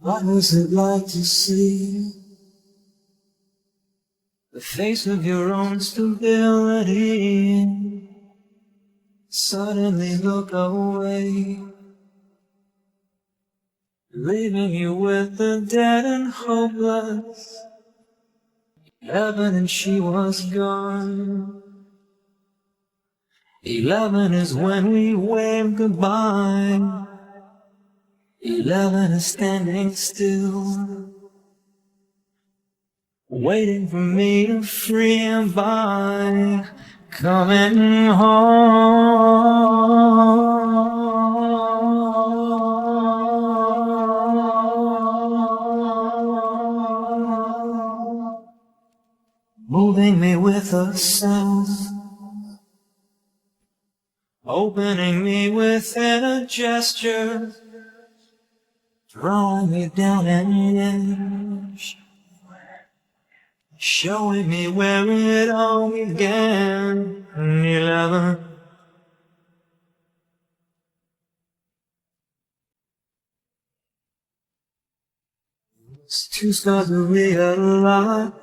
What was it like to see the face of your own stability suddenly look away, leaving you with the dead and hopeless? 11 and she was gone. 11 is when we wave goodbye. 11 is standing still, waiting for me to free and by coming home, moving me with a sound, opening me within a gesture, drawing me down an inch, showing me where it all began. 11. It's too start to realize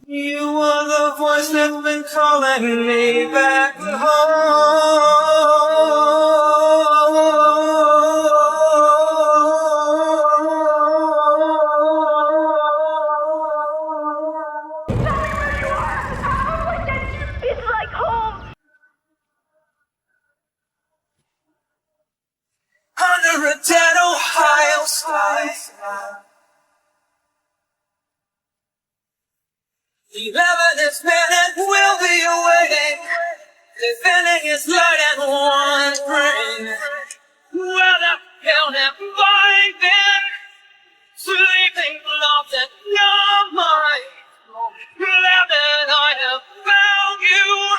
you are the voice that's been calling me back under a dead Ohio sky. 11 is minute, we'll be awaiting, defending his light and one spring. Well, the hell have I been sleeping lost in your mind? Glad that I have found you.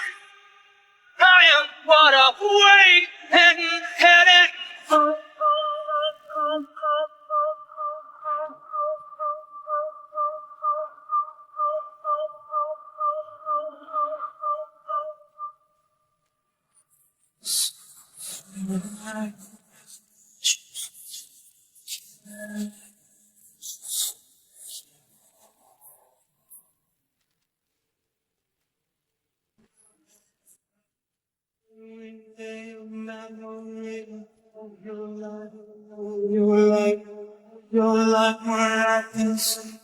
I am but awake and headed home. You're like where I can see.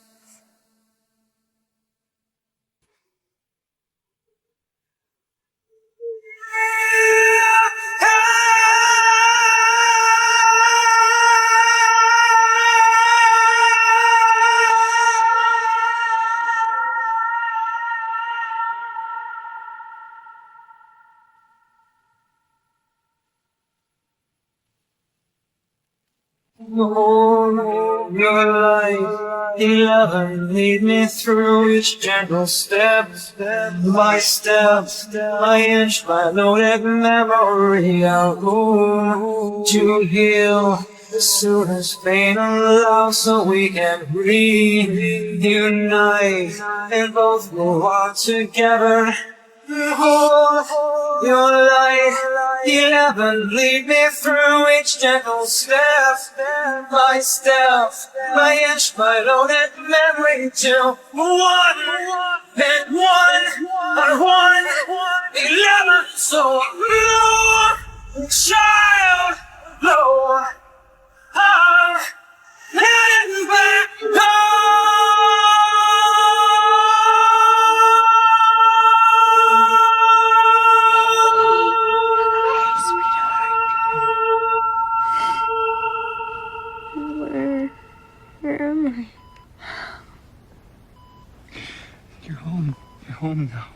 Oh, your light, 11, lead me through each gentle step, by step, by inch, by loaded memory. I'll go to heal as soon as pain allows, so we can reunite and both move on together. Hold your light, 11, lead me through each gentle step, by step, by inch, by loaded memory, till one, and one, and one, 11, so low, child, low, I'm heading back home. Where am I? You're home. You're home now.